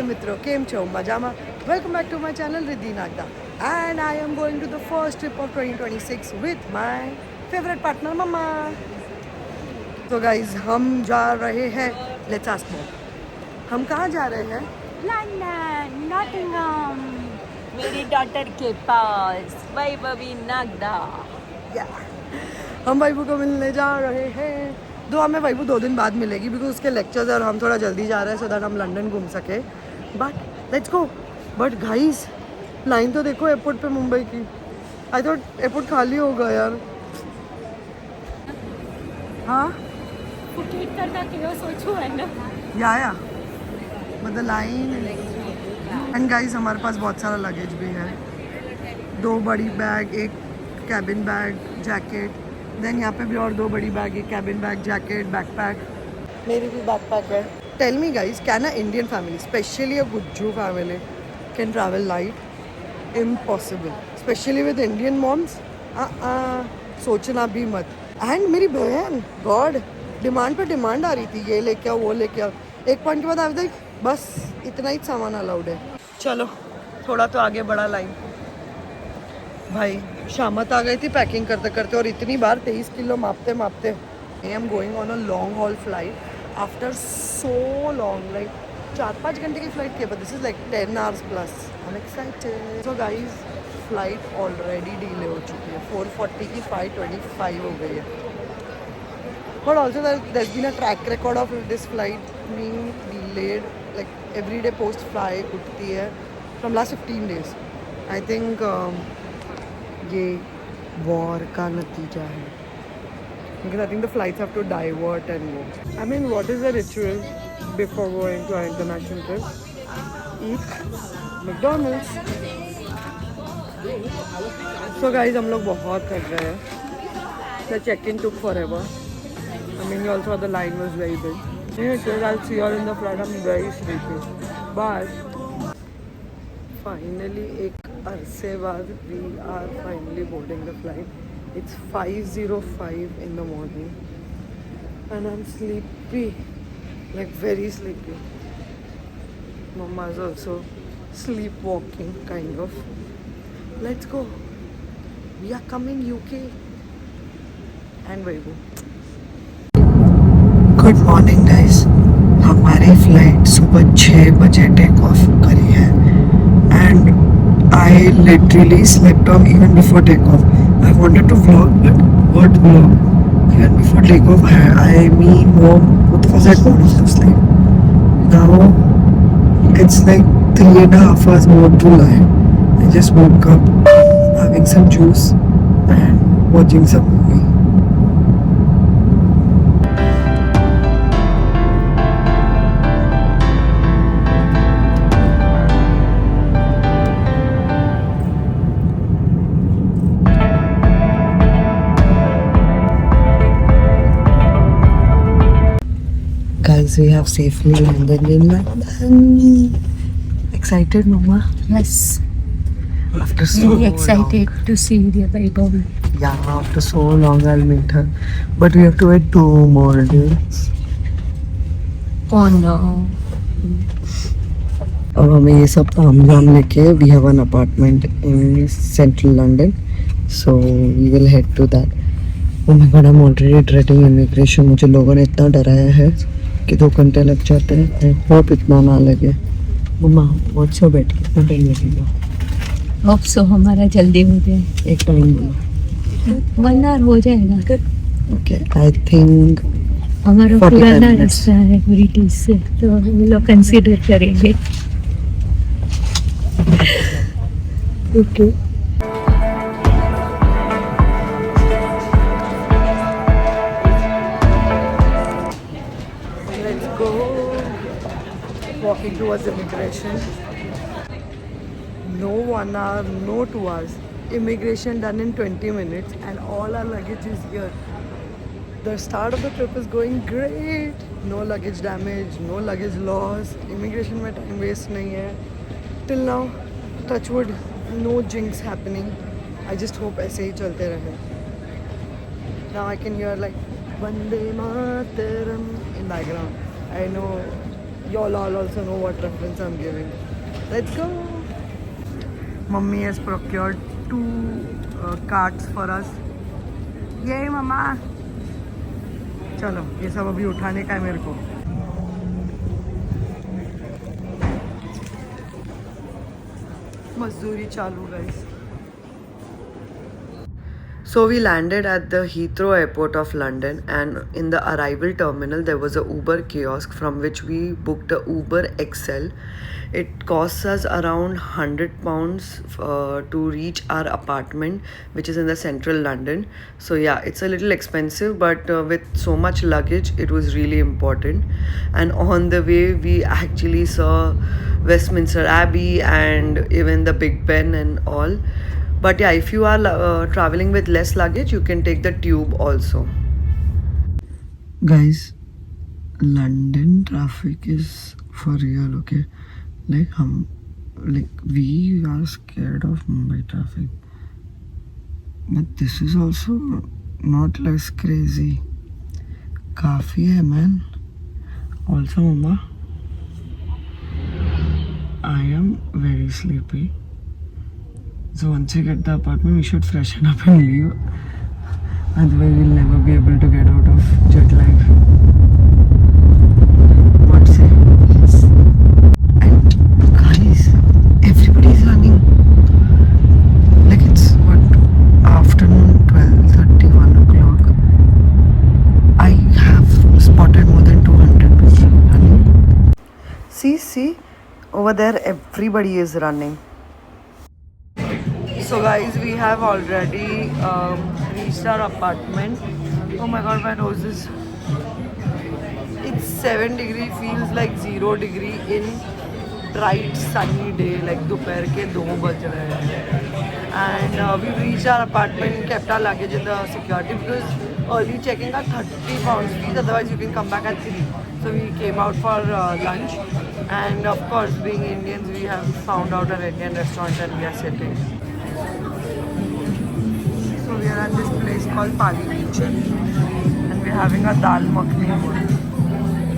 મિત્રો, કેમ છો? મજામાં? Welcome back to my channel Riddhi Nagda and I am going to the first trip of 2026 with my favorite partner मम्मा. तो guys हम जा रहे हैं, लेट्स आस्क मॉम, हम कहाँ जा रहे हैं? लंदन, नॉटिंघम, मेरी डॉटर के पास वैभवी नागदा. या हम वैभू को मिलने जा रहे हैं. दो हमें वैभू 2 दिन बाद मिलेगी बिकॉज उसके लेक्चर्स है और हम थोड़ा जल्दी जा रहे हैं सो दैट हम लंदन घूम सके. But let's go. But guys line तो देखो एयरपोर्ट पे मुंबई की. आई थॉट एयरपोर्ट खाली होगा यार. हाँ टिकट करना क्यों सोचूं है ना. या मतलब लाइन. एंड गाइस हमारे पास बहुत सारा लगेज भी है. 2 बड़ी बैग, एक कैबिन बैग, जैकेट. देन यहाँ पे भी और 2 बड़ी बैग, एक कैबिन बैग, जैकेट, बैकपैक. मेरी भी बैकपैक है. Tell me guys, can a Indian family, especially a Gujju family, can travel light? Impossible. Especially with Indian moms. सोचना भी मत. एंड मेरी बहन गॉड डिमांड पे डिमांड आ रही थी, ये लेके आओ वो लेके आओ. एक पॉइंट के बाद आप देख बस इतना ही सामान अलाउड है. चलो थोड़ा तो आगे बढ़ा लाइन. भाई शामत आ गई थी पैकिंग करते करते और इतनी बार 23 किलो मापते मापते. I am going on a long haul flight after so long, like 4-5 घंटे की फ्लाइट थी, but this is like 10 hours plus. I am excited. So guys flight already delay हो चुकी है. 4:40 की 5:25 हो गई है. But also there's been a track record of this flight being delayed, like every day post flight उठती है from last 15 days. I think ये वॉर का नतीजा है. Because I think the flights have to divert and go. I mean, what is the ritual before going to our international trip? Eat McDonald's. So guys, हम लोग बहुत कर रहे हैं. The check-in took forever. I mean, you also the line was very big. Yeah, I'll see you all in the flight. I'm very sleepy. But finally, एक अरसे बाद we are finally boarding the flight. It's 5:05 in the morning and I'm sleepy, like very sleepy. Mama is also sleepwalking kind of. Let's go. We are coming UK. And Vaibhu. Good morning guys. हमारी flight सुबह 6 बजे take off करी है and I literally slept off even before takeoff. I wanted to vlog, but what vlog? Even before takeoff, me, mom, both of us had gone off to sleep. Now it's like 3.5 hours more to lie. I just woke up, having some juice and watching some movie. Guys, we have safely landed in London. Excited, Mama? Yes, After so very excited long. to see the Vaibhavi. Yeah, after so long I'll meet her. But we have to wait 2 more days. Oh no. अब हमें ये सब तामझाम लेके we have an apartment in central London. So we will head to that. Oh my god, I'm already dreading immigration. मुझे लोगों ने इतना डराया है कि 2 घंटे लग जाते हैं. I hope इतना ना लगे. मम्मा व्हाट्स योर बेट, कितना टाइम लगेगा? होप सो हमारा जल्दी हो जाए. एक टाइम बोलो. 1 hour हो जाएगा. ओके आई थिंक हमारा 45 पुराना minutes. रास्ता है ब्रिटिश से, तो हम लोग कंसिडर करेंगे. Okay. Let's go. Walking towards immigration. No 1 hour, no 2 hours. Immigration done in 20 minutes and all our luggage is here. The start of the trip is going great. No luggage damage, no luggage loss. Immigration में time waste नहीं है. Till now, touch wood, no jinx happening. I just hope ऐसे ही चलते रहे. Now I can hear like Vande Mataram in background. I know Y'all all also know what reference I'm giving. Let's go. Mummy has procured 2 carts for us. Yay, mama. चलो ये सब अभी उठाने का है मेरे को. मजदूरी चालू guys. So we landed at the Heathrow Airport of London, and in the arrival terminal there was a Uber kiosk from which we booked a Uber XL. It costs us around £100 to reach our apartment, which is in the central London. So yeah, it's a little expensive, but with so much luggage, it was really important. And on the way, we actually saw Westminster Abbey and even the Big Ben and all. But yeah, if you are traveling with less luggage, you can take the tube also. Guys, London traffic is for real, okay? We are scared of Mumbai traffic. But this is also not less crazy. Kafi hai, man. Also, Mama, I am very sleepy. So once we get the apartment, we should freshen up and leave. Otherwise, we'll never be able to get out of jet lag. What say? Yes. And guys, everybody is running. Like it's what, afternoon 12:30, 1 o'clock. I have spotted more than 200 people running. See, over there, everybody is running. So guys, we have already reached our apartment. Oh my god, my nose is... It's 7 degree, feels like 0 degree in bright sunny day, like दोपहर के 2 बज रहे हैं. And we reached our apartment, kept our luggage in the security because early checking got £30 fees, otherwise you can come back at 3. So we came out for lunch, and of course, being Indians, we have found out an Indian restaurant and we are sitting. So we are at this place called Pali Kitchen, and we're having a dal makhni.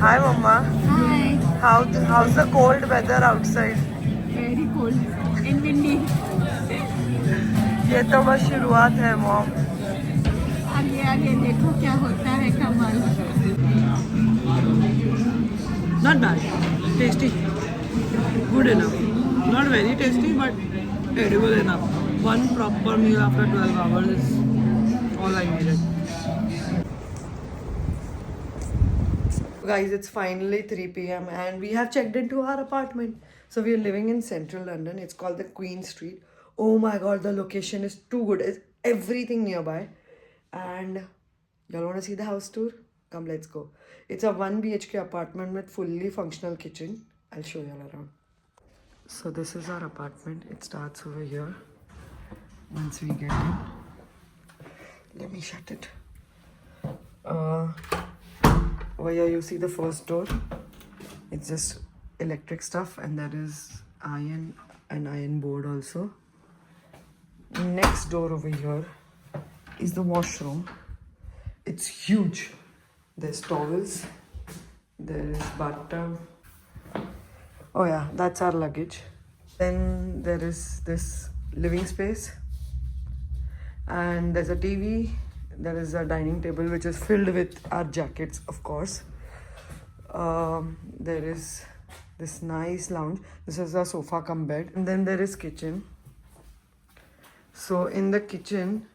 Hi, Mama. Hi. How's the cold weather outside? Very cold and windy. ये तो बस शुरुआत है, Mom. आगे आगे देखो क्या होता है कमाल. Not bad. Tasty. Good enough. Not very tasty, but edible enough. One proper meal after 12 hours is all I needed. Guys, it's finally 3 p.m. and we have checked into our apartment. So we are living in central London. It's called the Queen Street. Oh my god, the location is too good. It's everything nearby. And y'all want to see the house tour? Come, let's go. It's a 1 BHK apartment with fully functional kitchen. I'll show y'all around. So this is our apartment. It starts over here. Once we get in, let me shut it. Over here you see the first door. It's just electric stuff, and there is an iron board also. Next door over here is the washroom. It's huge. There's towels. There is bathtub. Oh yeah, that's our luggage. Then there is this living space. And there's a TV. There is a dining table which is filled with our jackets, of course. There is this nice lounge. This is a sofa cum bed. And then there is kitchen. So in the kitchen,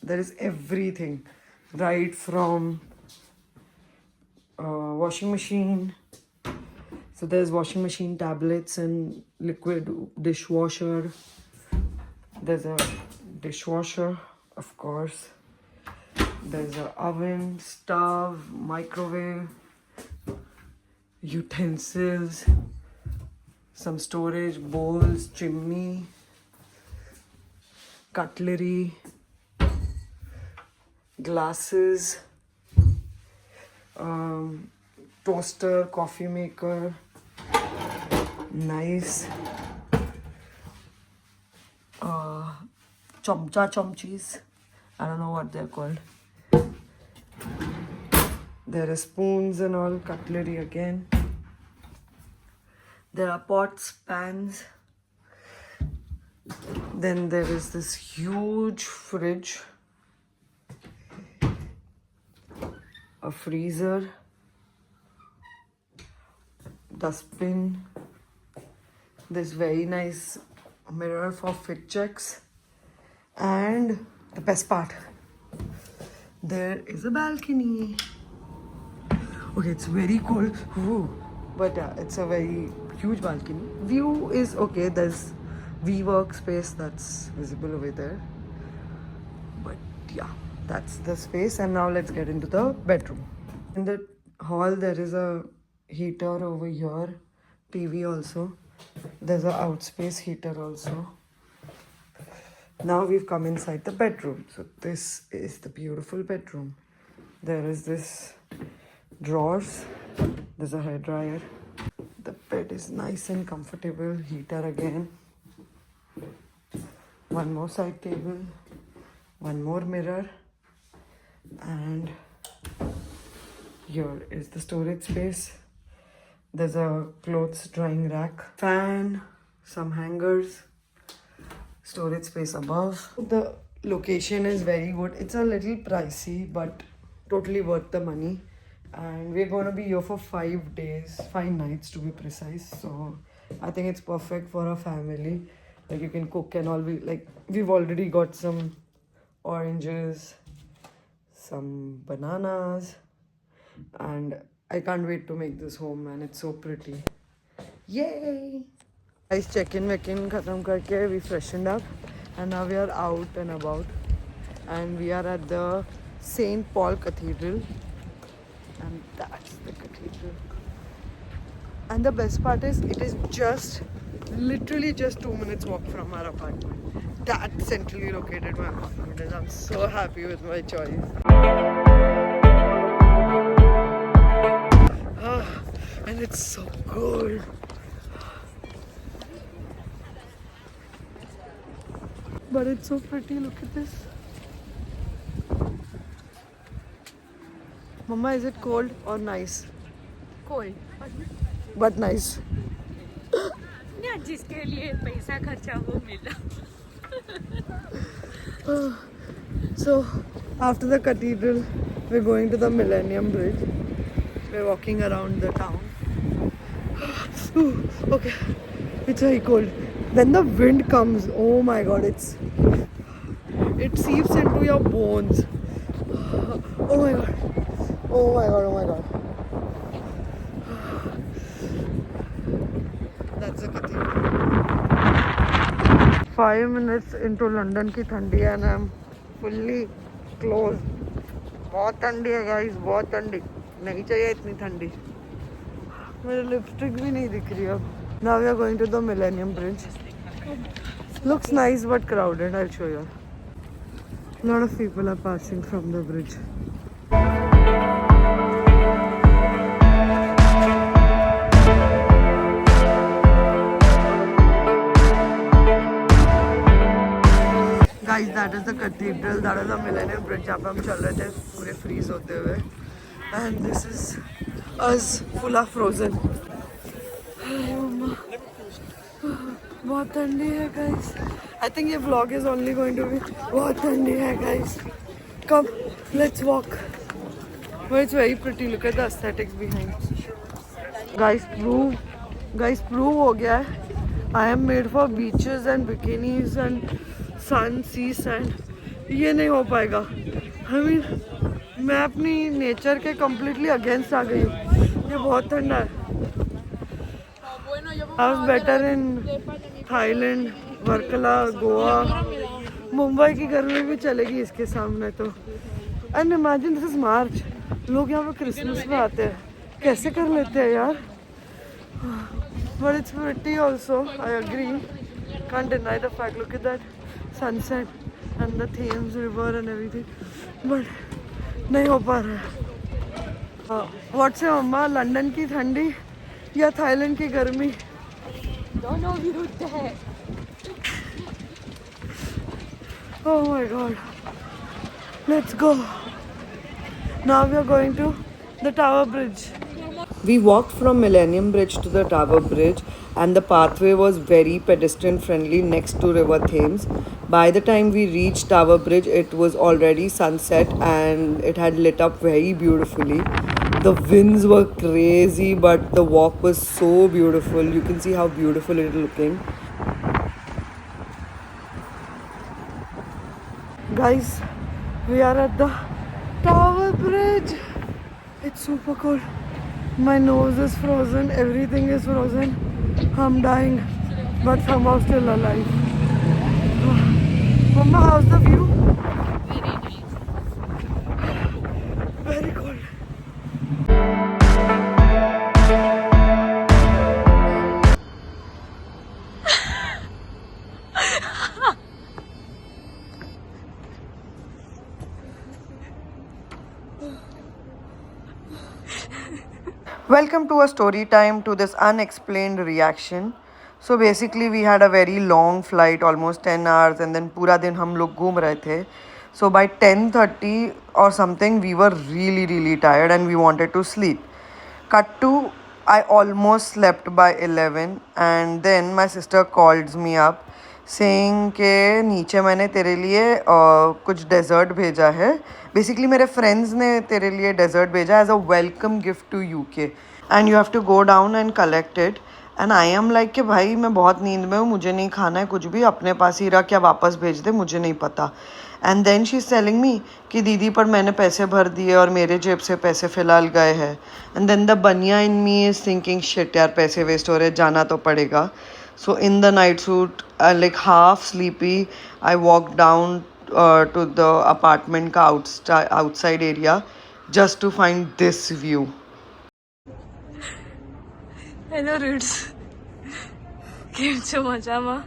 there is everything. Right from washing machine. So there's washing machine, tablets and liquid dishwasher. There's a dishwasher, of course. There's an oven, stove, microwave, utensils, some storage, bowls, chimney, cutlery, glasses, toaster, coffee maker, nice. Chomchis. I don't know what they're called. There are spoons and all, cutlery again. There are pots, pans. Then there is this huge fridge, a freezer, dustbin, this very nice mirror for fit checks, and the best part, there is a balcony. Okay, it's very cold. Ooh. But it's a very huge balcony. View is okay. There's WeWork space that's visible over there. But yeah, that's the space. And now let's get into the bedroom. In the hall, there is a heater over here. TV also. There's a outspace heater also. Now we've come inside the bedroom. So this is the beautiful bedroom. There is this drawers. There's a hairdryer. The bed is nice and comfortable. Heater again. One more side table. One more mirror. And here is the storage space. There's a clothes drying rack. Fan. Some hangers. Storage space above. The location is very good. It's a little pricey, but totally worth the money. And we're going to be here for 5 days, 5 nights to be precise. So I think it's perfect for a family. Like you can cook and all. We've already got some oranges, some bananas, and I can't wait to make this home, man. It's so pretty. Yay! Guys, check-in khatam karke, we freshened up, and now we are out and about, and we are at the St. Paul Cathedral, and that's the cathedral. And the best part is, it is literally just 2 minutes walk from our apartment. That centrally located my apartment is. I'm so happy with my choice. And it's so cold. But it's so pretty, look at this. Mama, is it cold or nice? Cold. But nice. Yeah, जिसके लिए पैसा खर्चा वो मिला. So, after the cathedral, we're going to the Millennium Bridge. We're walking around the town. Okay, it's very cold. Then the wind comes. Oh my god, it seeps into your bones. Oh my god. Oh my god, oh my god. That's the cathedral. 5 minutes into London की ठंडी and I'm fully closed. बहुत ठंडी है guys, बहुत ठंडी. नहीं चाहिए इतनी ठंडी. मेरी लिपस्टिक भी नहीं दिख रही अब. Now we are going to the Millennium Bridge. Looks nice but crowded. I'll show you. A lot of people are passing from the bridge. Guys, that is the cathedral. That is the Millennium Bridge. जहाँ पे हम चल रहे थे पूरे freeze होते हुए. And this is us full of frozen. बहुत ठंडी है guys. I think ये vlog is only going to be बहुत ठंडी है guys. Come, let's walk. But it's very pretty. Look at the aesthetics behind. Guys, prove हो गया है. I am made for beaches and bikinis and sun, sea, sand. ये नहीं हो पाएगा. I mean, मैं अपनी नेचर के completely against आ गई हूँ. ये बहुत ठंडा है. I was better in Thailand, Varkala, Goa. Mumbai की गर्मी भी चलेगी इसके सामने तो. And imagine this is March. लोग यहाँ पे क्रिसमस में आते हैं. कैसे कर लेते हैं यार? But it's pretty also. I agree. Can't deny the fact. Look at that sunset and the Thames River and everything. But नहीं हो पा रहा है. What's your mamma? लंदन की ठंडी या थाईलैंड की गर्मी? दोनों विरुद्ध है. Oh my god. Let's go. Now we are going to the Tower Bridge. We walked from Millennium Bridge to the Tower Bridge, and the pathway was very pedestrian friendly next to River Thames. By the time we reached Tower Bridge, it was already sunset and it had lit up very beautifully. The winds were crazy, but the walk was so beautiful. You can see how beautiful it is looking. Guys, we are at the Tower Bridge. It's super cold. My nose is frozen, everything is frozen. I'm dying, but somehow still alive. Mama, how's the view? Very cold. Welcome to a story time to this unexplained reaction. So basically we had a very long flight, almost 10 hours, and then पूरा दिन हम लोग घूम रहे थे. So by 10:30 or something we were really tired and we wanted to sleep. Cut to I almost slept by 11 and then my sister calls me up saying के नीचे मैंने तेरे लिए कुछ डेजर्ट भेजा है. बेसिकली मेरे फ्रेंड्स ने तेरे लिए डेजर्ट भेजा as a welcome gift to UK and you have to go down and collect it. And I am like कि भाई मैं बहुत नींद में हूँ, मुझे नहीं खाना है कुछ भी, अपने पास ही रख या वापस भेज दे, मुझे नहीं पता. And then she is telling me कि दीदी पर मैंने पैसे भर दिए और मेरे जेब से पैसे फ़िलहाल गए हैं. एंड देन द बनिया इन मी इज़ थिंकिंग शिट यार पैसे वेस्ट हो रहे, जाना तो पड़ेगा. So in the night suit, like half sleepy, I walked down to the apartment ka outside area just to find this view. Hello, Roots. કેમ છો મજામાં?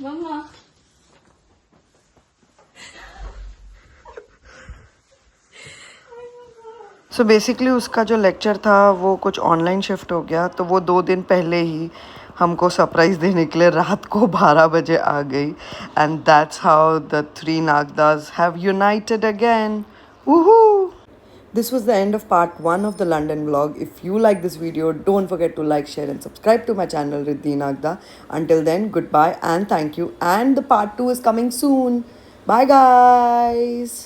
મમ્મા सो बेसिकली उसका जो लेक्चर था वो कुछ ऑनलाइन शिफ्ट हो गया, तो वो 2 दिन पहले ही हमको सरप्राइज़ देने के लिए रात को 12 बजे आ गई. And that's how the 3 Nagdas have United again. Woohoo! This was the end of part 1 of the London vlog. If you like this video, don't forget to like, share and subscribe to my channel Riddhi Nagda. Until then, goodbye and thank you. And the part 2 is coming soon. Bye guys!